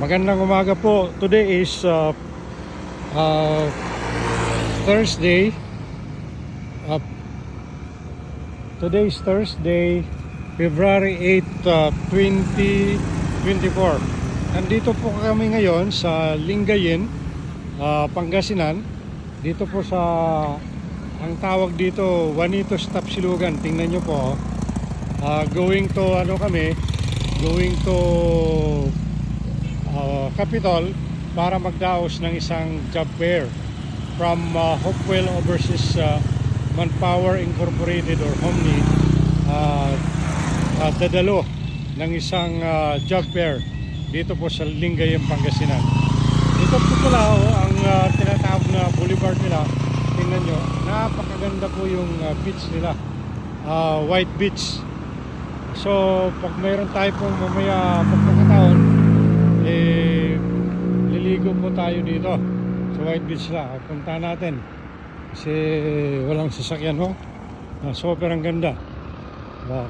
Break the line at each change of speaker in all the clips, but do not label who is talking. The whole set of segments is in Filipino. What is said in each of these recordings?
Magandang umaga po. Today is Thursday. Today is Thursday, February 8, 2024. Nandito po kami ngayon sa Lingayen, Pangasinan. Dito po sa, ang tawag dito, Juanitos Tapsilugan. Tingnan nyo po. Going to Capitol para magdaos ng isang job fair from Hopewell Overseas Manpower Incorporated or Homni. Dadalo ng isang job fair dito po sa Lingayen, Pangasinan. Dito po pala ang tinatawag na boulevard nila. Tingnan nyo, napakaganda po yung beach nila, white beach. So pag mayroon tayo pong mamaya pagkakataon, liligo po tayo dito sa white beach na. Punta natin kasi walang sasakyan ho. Super ang ganda.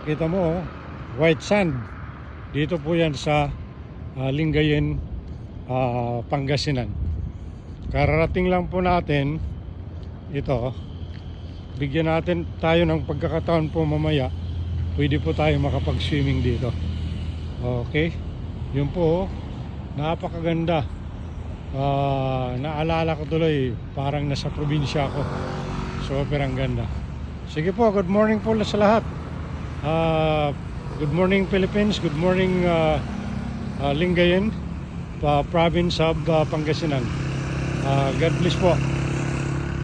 Kita mo white sand. Dito po yan sa Lingayen, Pangasinan. Kararating lang po natin ito. Bigyan natin tayo ng pagkakataon po mamaya. Pwede po tayo makapag-swimming dito. Okay? Yun po, napakaganda. Naalala ko tuloy, parang nasa probinsya ako. Super ang ganda. Sige po, good morning po sa lahat. Good morning Philippines, good morning Lingayen, province of Pangasinan. God bless po.